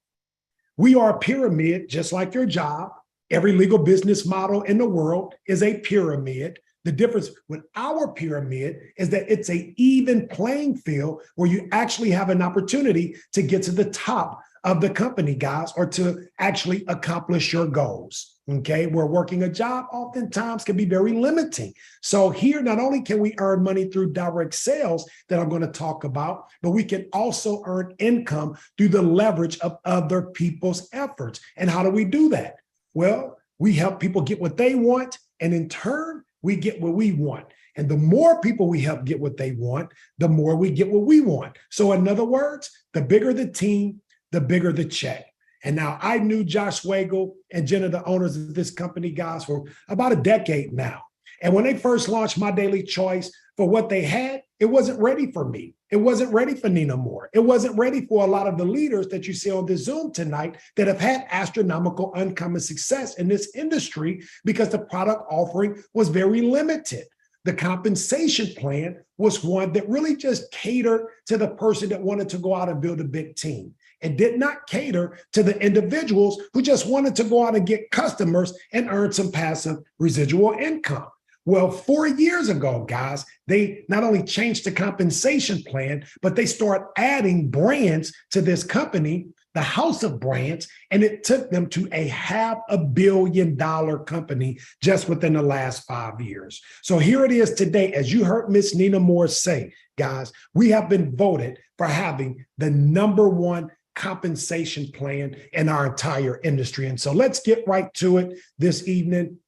we are a pyramid, just like your job. Every legal business model in the world is a pyramid. The difference with our pyramid is that it's an even playing field where you actually have an opportunity to get to the top of the company, guys, or to actually accomplish your goals. Okay, where working a job oftentimes can be very limiting. So here, not only can we earn money through direct sales that I'm going to talk about, but we can also earn income through the leverage of other people's efforts. And how do we do that? Well, we help people get what they want, and in turn, we get what we want. And the more people we help get what they want, the more we get what we want. So in other words, the bigger the team, the bigger the check. And now I knew Josh Wagle and Jenna, the owners of this company, guys, for about a decade now. And when they first launched My Daily Choice, for what they had, it wasn't ready for me. It wasn't ready for Nina Moore. It wasn't ready for a lot of the leaders that you see on the Zoom tonight that have had astronomical uncommon success in this industry because the product offering was very limited. The compensation plan was one that really just catered to the person that wanted to go out and build a big team, and did not cater to the individuals who just wanted to go out and get customers and earn some passive residual income. Well, 4 years ago, guys, they not only changed the compensation plan, but they start adding brands to this company, the House of Brands, and it took them to a $500 million company just within the last 5 years. So here it is today, as you heard Miss Nina Moore say, guys, we have been voted for having the #1 compensation plan in our entire industry. And so let's get right to it this evening.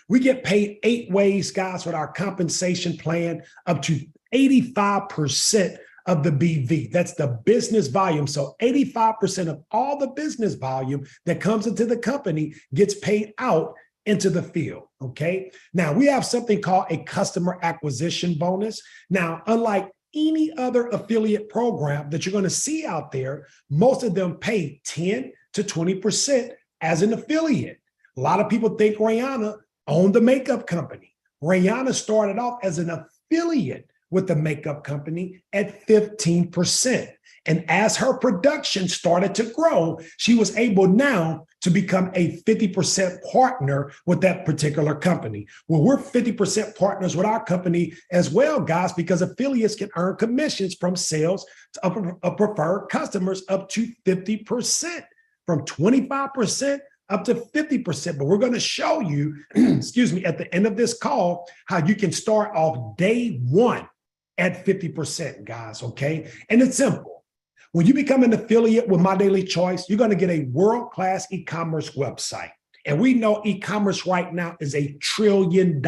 We get paid 8 ways, guys, with our compensation plan, up to 85% of the BV. That's the business volume. So 85% of all the business volume that comes into the company gets paid out into the field, okay? Now, we have something called a customer acquisition bonus. Now, unlike any other affiliate program that you're going to see out there, most of them pay 10 to 20% as an affiliate. A lot of people think Rihanna owned the makeup company. Rihanna started off as an affiliate with the makeup company at 15%. And as her production started to grow, she was able now to become a 50% partner with that particular company. Well, we're 50% partners with our company as well, guys, because affiliates can earn commissions from sales of preferred customers up to 50%, from 25% up to 50%. But we're going to show you, excuse me, at the end of this call, how you can start off day one at 50%, guys, okay? And it's simple. When you become an affiliate with My Daily Choice, you're going to get a world-class e-commerce website. And we know e-commerce right now is a $1 trillion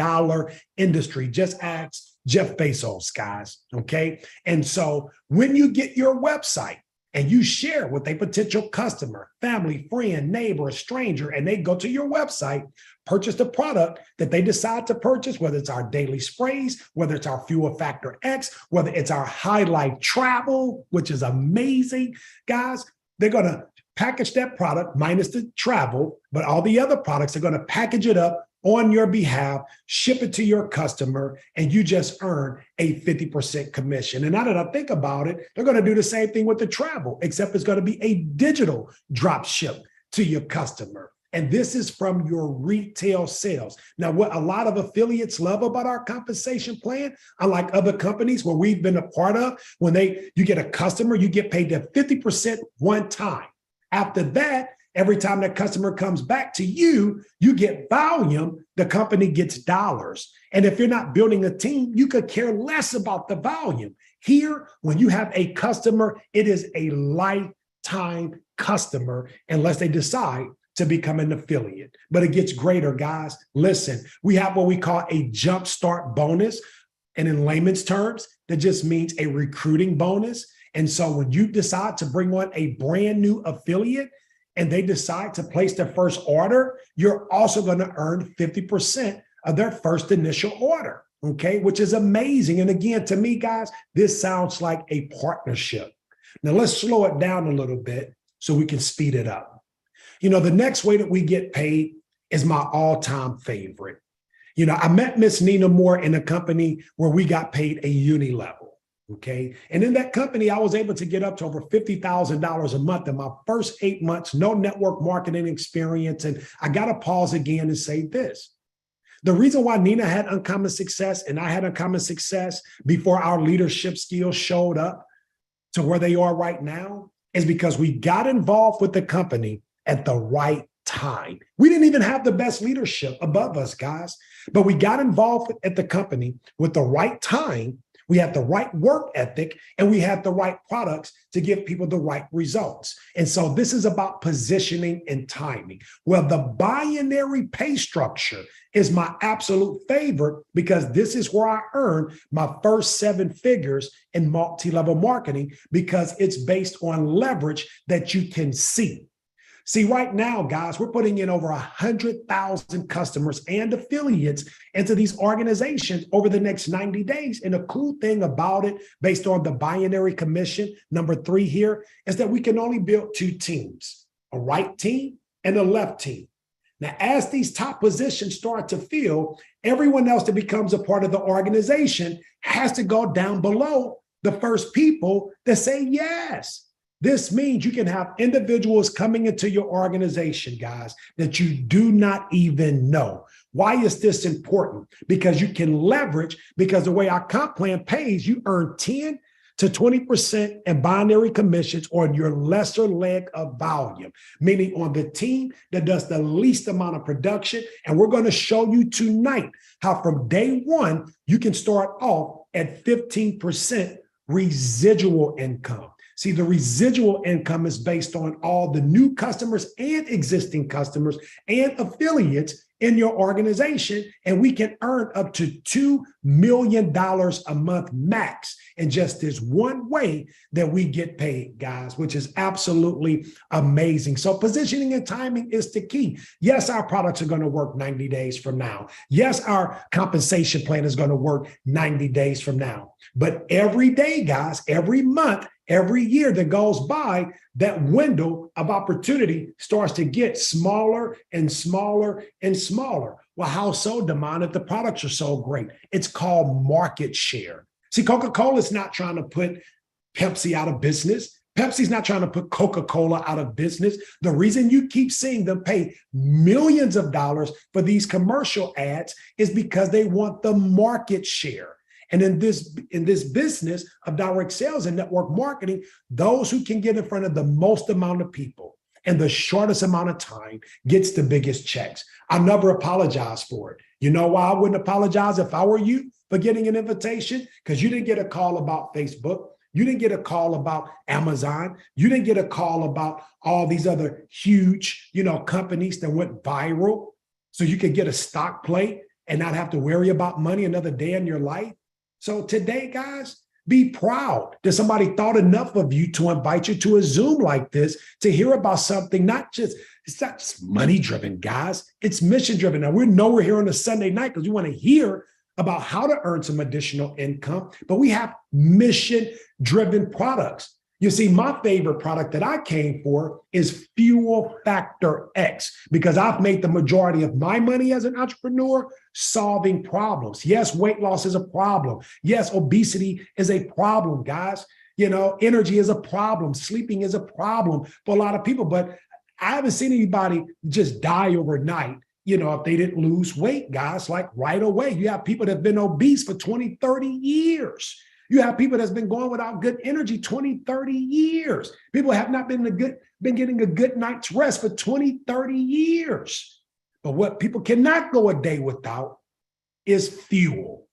industry. Just ask Jeff Bezos, guys, okay? And so when you get your website, and you share with a potential customer, family, friend, neighbor, stranger, and they go to your website, purchase the product that they decide to purchase, whether it's our daily sprays, whether it's our Fuel Factor X, whether it's our Highlight Travel, which is amazing, guys, they're going to package that product minus the travel, but all the other products are going to package it up on your behalf, ship it to your customer, and you just earn a 50% commission. And now that I think about it, they're going to do the same thing with the travel, except it's going to be a digital drop ship to your customer. And this is from your retail sales. Now, what a lot of affiliates love about our compensation plan, unlike other companies where we've been a part of, when you get a customer, you get paid at 50% one time. After that, every time that customer comes back to you, you get volume, the company gets dollars. And if you're not building a team, you could care less about the volume. Here, when you have a customer, it is a lifetime customer unless they decide to become an affiliate. But it gets greater, guys. Listen, we have what we call a jumpstart bonus. And in layman's terms, that just means a recruiting bonus. And so when you decide to bring on a brand new affiliate, and they decide to place their first order, you're also going to earn 50% of their first initial order, okay? Which is amazing. And again, to me, guys, this sounds like a partnership. Now let's slow it down a little bit so we can speed it up. You know, the next way that we get paid is my all-time favorite. You know, I met Miss Nina Moore in a company where we got paid a uni level. Okay. And in that company, I was able to get up to over $50,000 a month in my first 8 months, no network marketing experience. And I got to pause again and say this. The reason why Nina had uncommon success and I had uncommon success before our leadership skills showed up to where they are right now is because we got involved with the company at the right time. We didn't even have the best leadership above us, guys, but we got involved at the company with the right time. We had the right work ethic and we had the right products to give people the right results. And so this is about positioning and timing. Well, the binary pay structure is my absolute favorite because this is where I earned my first 7 figures in multi-level marketing because it's based on leverage that you can see. See, right now, guys, we're putting in over 100,000 customers and affiliates into these organizations over the next 90 days. And the cool thing about it, based on the binary commission, number 3 here, is that we can only build 2 teams, a right team and a left team. Now, as these top positions start to fill, everyone else that becomes a part of the organization has to go down below the first people that say yes. This means you can have individuals coming into your organization, guys, that you do not even know. Why is this important? Because you can leverage, because the way our comp plan pays, you earn 10 to 20% in binary commissions on your lesser leg of volume, meaning on the team that does the least amount of production. And we're going to show you tonight how from day one, you can start off at 15% residual income. See, the residual income is based on all the new customers and existing customers and affiliates in your organization, and we can earn up to $2 million a month max in just this one way that we get paid, guys, which is absolutely amazing. So positioning and timing is the key. Yes, our products are going to work 90 days from now. Yes, our compensation plan is going to work 90 days from now. But every day, guys, every month, every year that goes by, that window of opportunity starts to get smaller and smaller and smaller. Well, how so, Damon, if the products are so great? It's called market share. See, Coca-Cola is not trying to put Pepsi out of business. Pepsi's not trying to put Coca-Cola out of business. The reason you keep seeing them pay millions of dollars for these commercial ads is because they want the market share. And in this business of direct sales and network marketing, those who can get in front of the most amount of people in the shortest amount of time gets the biggest checks. I never apologize for it. You know why I wouldn't apologize if I were you for getting an invitation? Because you didn't get a call about Facebook. You didn't get a call about Amazon. You didn't get a call about all these other huge, companies that went viral. So you could get a stock plate and not have to worry about money another day in your life. So today, guys, Be proud that somebody thought enough of you to invite you to a Zoom like this to hear about something, it's not just money driven, guys. It's mission driven. Now, we know we're here on a Sunday night because we want to hear about how to earn some additional income, but we have mission driven products. You see, my favorite product that I came for is Fuel Factor X, because I've made the majority of my money as an entrepreneur solving problems. Yes, weight loss is a problem. Yes, obesity is a problem, guys. You know, energy is a problem. Sleeping is a problem for a lot of people, but I haven't seen anybody just die overnight, you know, if they didn't lose weight, guys, like right away. You have people that have been obese for 20, 30 years. You have people that's been going without good energy 20, 30 years. People have not been getting a good night's rest for 20, 30 years. But what people cannot go a day without is fuel.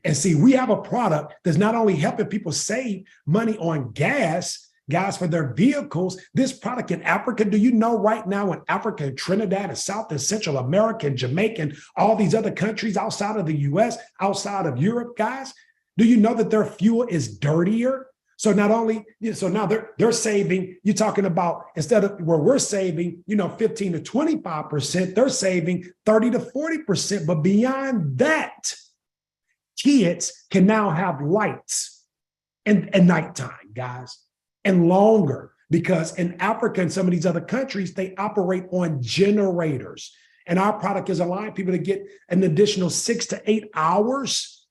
And see, we have a product that's not only helping people save money on gas for their vehicles. This product in Africa, do you know right now in Africa, Trinidad, and South and Central America, and Jamaica, and all these other countries outside of the US, outside of Europe, guys, do you know that their fuel is dirtier? So not only, so now they're saving, you're talking about, instead of where we're saving, 15 to 25%, they're saving 30 to 40%. But beyond that, kids can now have lights at nighttime, guys, and longer, because in Africa and some of these other countries, they operate on generators. And our product is allowing people to get an additional 6 to 8 hours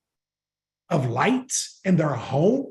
of lights in their home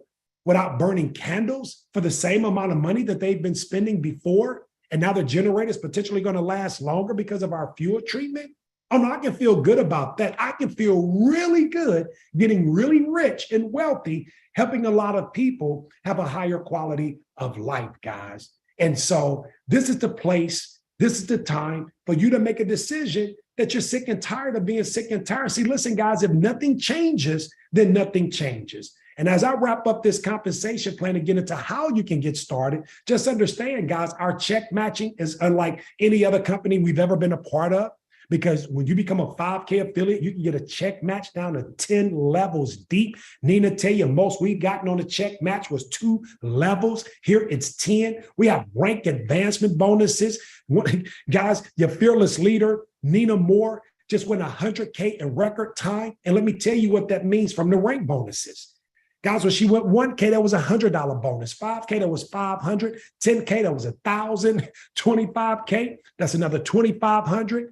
without burning candles for the same amount of money that they've been spending before. And now the generator is potentially going to last longer because of our fuel treatment. Oh no, I can feel good about that. I can feel really good getting really rich and wealthy, helping a lot of people have a higher quality of life, guys. And so this is the place, this is the time for you to make a decision that you're sick and tired of being sick and tired. See, listen, guys, if nothing changes, then nothing changes. And as I wrap up this compensation plan and get into how you can get started, just understand, guys, our check matching is unlike any other company we've ever been a part of, because when you become a 5K affiliate, you can get a check match down to 10 levels deep. Nina tell you, most we've gotten on the check match was 2 levels. Here it's 10. We have rank advancement bonuses. Guys, your fearless leader, Nina Moore, just went 100K in record time. And let me tell you what that means from the rank bonuses. Guys, when she went 1K, that was $100 bonus. 5K, that was $500. 10K, that was $1,000. 25K, that's another $2,500.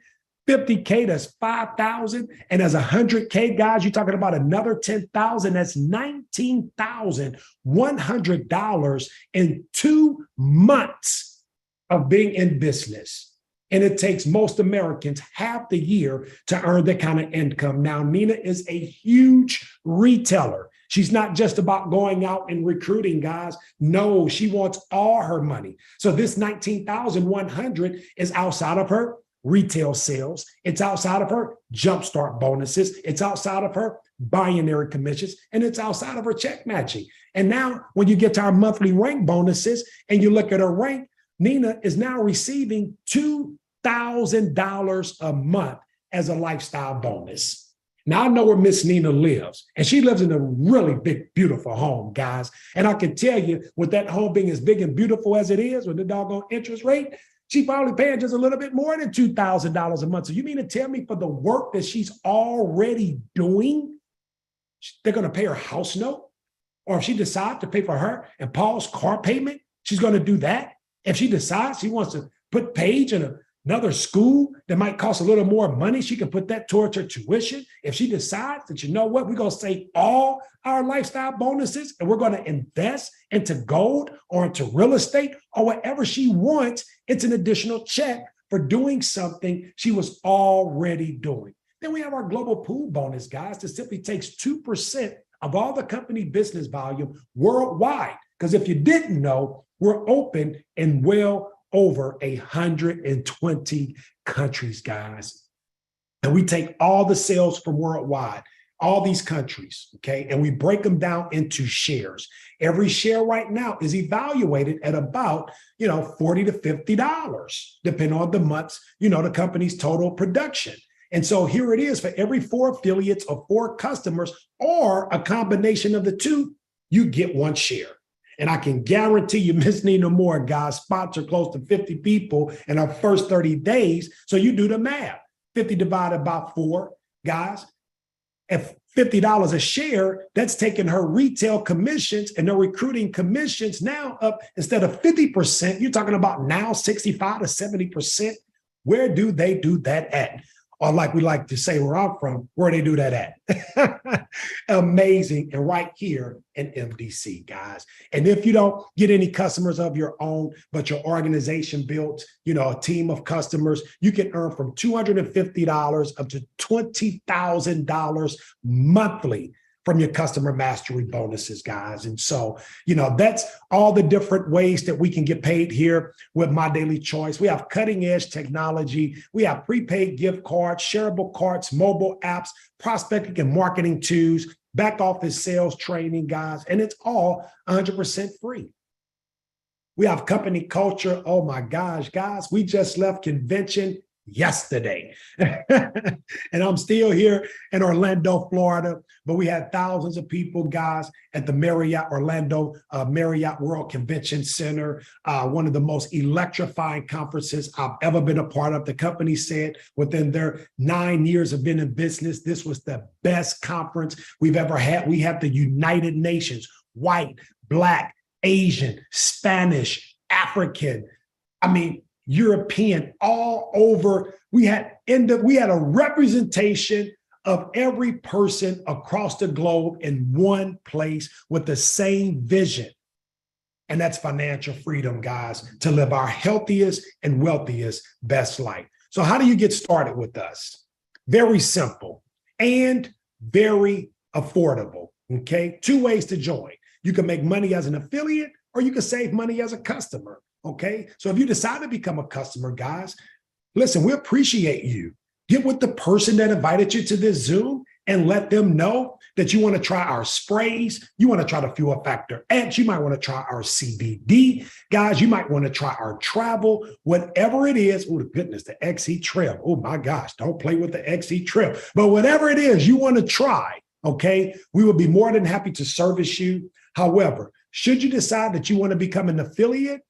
50K, that's $5,000. And as 100K, guys, you're talking about another $10,000. That's $19,100 in 2 months of being in business. And it takes most Americans half the year to earn that kind of income. Now, Nina is a huge retailer. She's not just about going out and recruiting, guys. No, she wants all her money. So this $19,100 is outside of her retail sales. It's outside of her jumpstart bonuses. It's outside of her binary commissions, and it's outside of her check matching. And now when you get to our monthly rank bonuses and you look at her rank, Nina is now receiving $2,000 a month as a lifestyle bonus. Now I know where Miss Nina lives, and she lives in a really big, beautiful home, guys. And I can tell you, with that home being as big and beautiful as it is, with the doggone interest rate, she's probably paying just a little bit more than $2,000 a month. So you mean to tell me for the work that she's already doing, they're going to pay her house note? Or if she decides to pay for her and Paul's car payment, she's going to do that? If she decides she wants to put Paige in another school that might cost a little more money, she can put that towards her tuition. If she decides that, you know what, we're going to save all our lifestyle bonuses and we're going to invest into gold or into real estate or whatever she wants, it's an additional check for doing something she was already doing. Then we have our global pool bonus, guys, that simply takes 2% of all the company business volume worldwide. Because if you didn't know, we're open in well over 120 countries, guys. And we take all the sales from worldwide, all these countries, okay? And we break them down into shares. Every share right now is evaluated at about, $40 to $50, depending on the months, the company's total production. And so here it is for every 4 affiliates or 4 customers or a combination of the two, you get 1 share. And I can guarantee you, Miss Nina Moore, guys, sponsor close to 50 people in our first 30 days. So you do the math. 50 divided by 4, guys. If $50 a share, that's taking her retail commissions and her recruiting commissions now up, instead of 50%, you're talking about now 65 to 70%. Where do they do that at? Or like we like to say where I'm from, where they do that at. Amazing. And right here in MDC, guys. And if you don't get any customers of your own, but your organization built, a team of customers, you can earn from $250 up to $20,000 monthly from your customer mastery bonuses, guys. And so, that's all the different ways that we can get paid here with My Daily Choice. We have cutting edge technology. We have prepaid gift cards, shareable cards, mobile apps, prospecting and marketing tools, back office sales training, guys. And it's all 100% free. We have company culture. Oh my gosh, guys, we just left convention yesterday. And I'm still here in Orlando, Florida, but we had thousands of people, guys, at the Marriott Orlando Marriott World Convention Center, one of the most electrifying conferences I've ever been a part of. The company said within their 9 years of being in business, this was the best conference we've ever had. We have the United Nations, white, Black, Asian, Spanish, African, European, all over. We had a representation of every person across the globe in one place with the same vision. And that's financial freedom, guys, to live our healthiest and wealthiest best life. So how do you get started with us? Very simple and very affordable, okay? 2 ways to join. You can make money as an affiliate or you can save money as a customer. Okay, so if you decide to become a customer, guys, listen, we appreciate you. Get with the person that invited you to this Zoom and let them know that you want to try our sprays. You want to try the Fuel Factor X. You might want to try our CBD. Guys, you might want to try our travel, whatever it is. Oh, goodness, the XE Trim. Oh, my gosh, don't play with the XE Trim. But whatever it is you want to try, okay, we will be more than happy to service you. However, should you decide that you want to become an affiliate,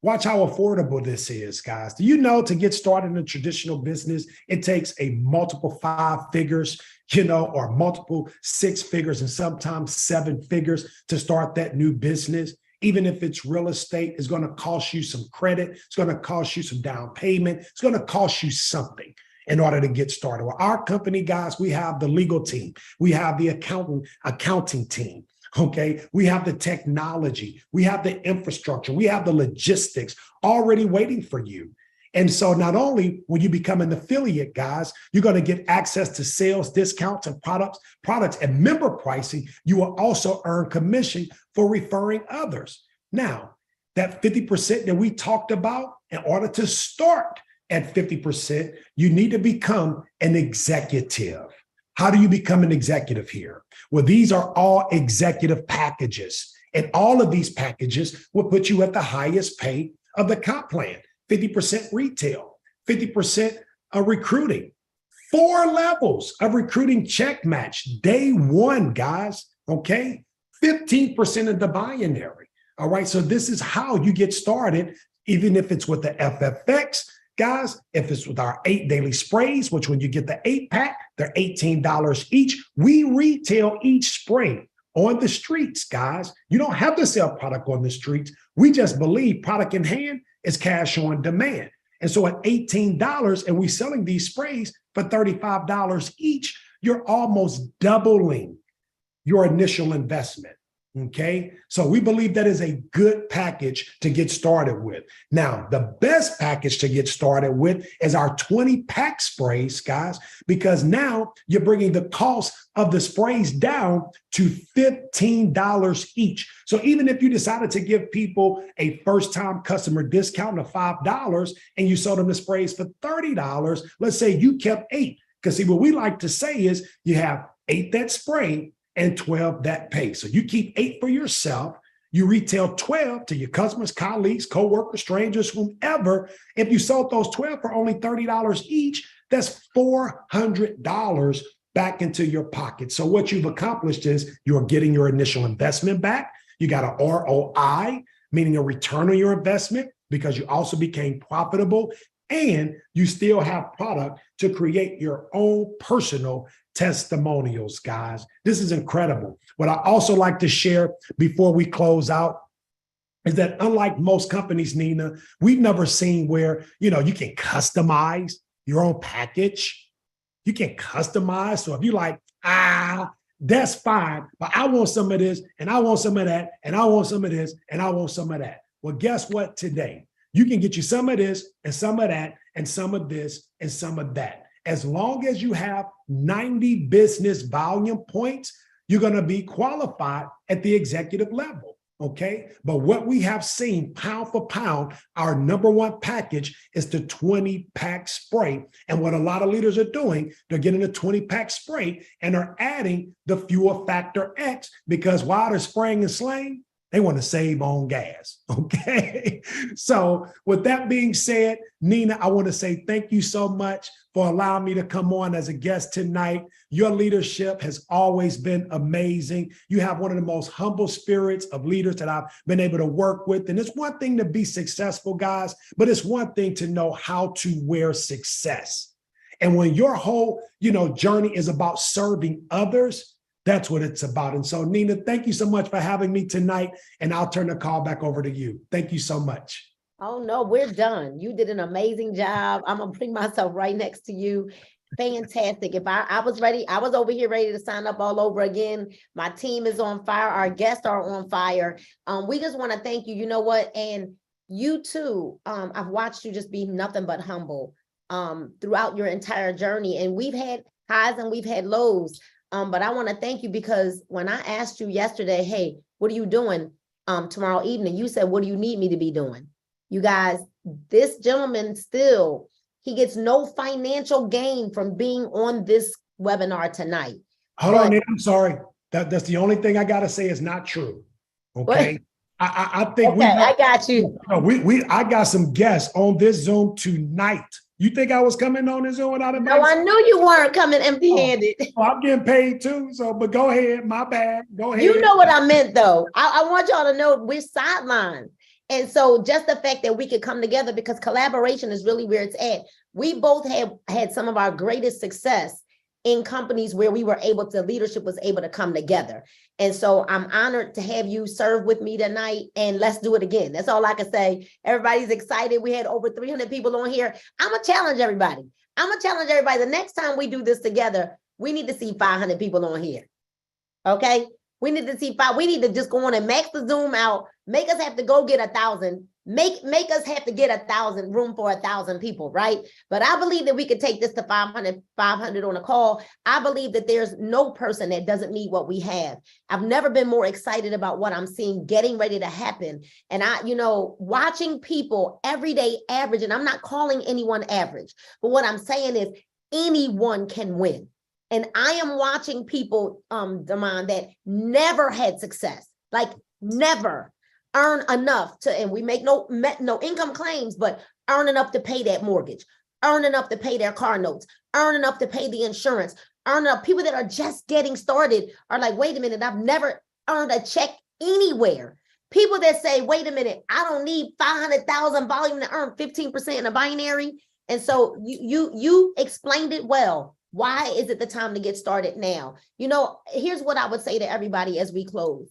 watch how affordable this is, guys. Do you know to get started in a traditional business, it takes a multiple 5 figures, or multiple 6 figures and sometimes 7 figures to start that new business? Even if it's real estate, it's going to cost you some credit. It's going to cost you some down payment. It's going to cost you something in order to get started. Well, our company, guys, we have the legal team. We have the accounting team. Okay, we have the technology, we have the infrastructure, we have the logistics already waiting for you. And so not only when you become an affiliate, guys, you're going to get access to sales discounts and products and member pricing, you will also earn commission for referring others. Now, that 50% that we talked about, in order to start at 50%, you need to become an executive. How do you become an executive here? Well, these are all executive packages, and all of these packages will put you at the highest pay of the comp plan, 50% retail, 50% recruiting, 4 levels of recruiting check match, day 1, guys, okay? 15% of the binary, all right? So this is how you get started, even if it's with the FFX, guys, if it's with our 8 daily sprays, which when you get the 8-pack, they're $18 each. We retail each spray on the streets, guys. You don't have to sell product on the streets. We just believe product in hand is cash on demand. And so at $18, and we're selling these sprays for $35 each, you're almost doubling your initial investment. Okay, so we believe that is a good package to get started with. Now, the best package to get started with is our 20-pack sprays, guys, because now you're bringing the cost of the sprays down to $15 each. So even if you decided to give people a first-time customer discount of $5 and you sold them the sprays for $30, let's say you kept 8. Because see, what we like to say is you have 8 that spray and 12 that pay. So you keep 8 for yourself. You retail 12 to your customers, colleagues, coworkers, strangers, whomever. If you sold those 12 for only $30 each, that's $400 back into your pocket. So what you've accomplished is you're getting your initial investment back. You got an ROI, meaning a return on your investment, because you also became profitable, and you still have product to create your own personal testimonials, guys. This is incredible. What I also like to share before we close out is that unlike most companies, Nina, we've never seen where, you can customize your own package. You can customize. So if you like, that's fine, but I want some of this, and I want some of that, and I want some of this, and I want some of that. Well, guess what today? You can get you some of this and some of that and some of this and some of that. As long as you have 90 business volume points, you're going to be qualified at the executive level. Okay. But what we have seen pound for pound, our number one package is the 20-pack spray. And what a lot of leaders are doing, they're getting a 20-pack spray and are adding the fuel factor X, because while they're spraying and slaying, they want to save on gas. Okay. So with that being said, Nina, I want to say thank you so much for allowing me to come on as a guest tonight. Your leadership has always been amazing. You have one of the most humble spirits of leaders that I've been able to work with. And it's one thing to be successful, guys, but it's one thing to know how to wear success. And when your whole, journey is about serving others, that's what it's about. And so, Nina, thank you so much for having me tonight. And I'll turn the call back over to you. Thank you so much. Oh, no, we're done. You did an amazing job. I'm going to bring myself right next to you. Fantastic. If I was ready, I was over here ready to sign up all over again. My team is on fire. Our guests are on fire. We just want to thank you. You know what? And you too, I've watched you just be nothing but humble throughout your entire journey. And we've had highs and we've had lows. But I want to thank you, because when I asked you yesterday, hey, what are you doing tomorrow evening? You said, what do you need me to be doing? You guys, this gentleman he gets no financial gain from being on this webinar tonight. Hold on, Nina, I'm sorry. That's the only thing I got to say is not true. Okay. I think I got you. I got some guests on this Zoom tonight. You think I was coming on this Zoom without a No, I knew you weren't coming empty-handed. Oh, I'm getting paid too. So, but go ahead. My bad. Go ahead. You know what I meant, though. I want y'all to know we're sidelined. And so just the fact that we could come together, because collaboration is really where it's at. We both have had some of our greatest success in companies where leadership was able to come together. And so I'm honored to have you serve with me tonight, and let's do it again. That's all I can say. Everybody's excited. We had over 300 people on here. I'm going to challenge everybody. The next time we do this together, we need to see 500 people on here. Okay. We need to see we need to just go on and max the Zoom out. Make us have to go get 1,000. Make us have to get 1,000, room for 1,000 people, right? But I believe that we could take this to 500 on a call. I believe that there's no person that doesn't need what we have. I've never been more excited about what I'm seeing getting ready to happen. And watching people every day average, and I'm not calling anyone average, but what I'm saying is anyone can win. And I am watching people, Damon, that never had success, like never earn enough to, and we make no income claims, but earn enough to pay that mortgage, earn enough to pay their car notes, earn enough to pay the insurance, earn enough. People that are just getting started are like, wait a minute, I've never earned a check anywhere. People that say, wait a minute, I don't need 500,000 volume to earn 15% in a binary. And so you explained it well. Why is it the time to get started now? Here's what I would say to everybody as we close.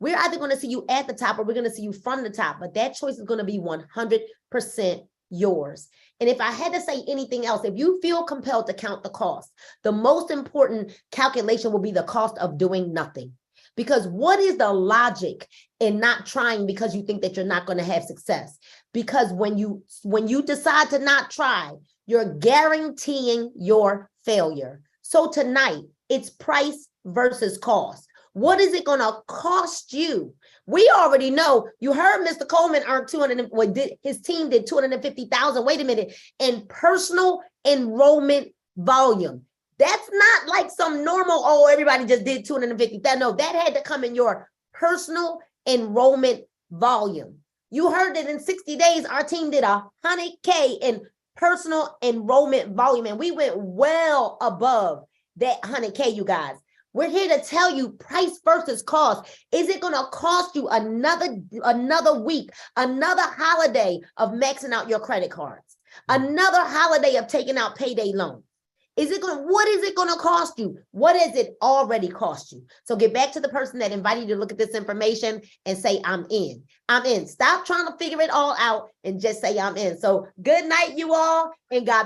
We're either going to see you at the top or we're going to see you from the top, but that choice is going to be 100% yours. And if I had to say anything else, if you feel compelled to count the cost, the most important calculation will be the cost of doing nothing. Because what is the logic in not trying because you think that you're not going to have success? Because when you decide to not try, you're guaranteeing your failure. So tonight, it's price versus cost. What is it going to cost you? We already know. You heard Mr. Coleman earned his team did 250,000. Wait a minute, in personal enrollment volume. That's not like some normal, everybody just did 250,000. No, that had to come in your personal enrollment volume. You heard that in 60 days, our team did 100K in personal enrollment volume, and we went well above that 100K, you guys. We're here to tell you price versus cost. Is it going to cost you another week, another holiday of maxing out your credit cards, another holiday of taking out payday loans? What is it going to cost you? What has it already cost you? So get back to the person that invited you to look at this information and say, I'm in. I'm in. Stop trying to figure it all out and just say I'm in. So good night, you all, and God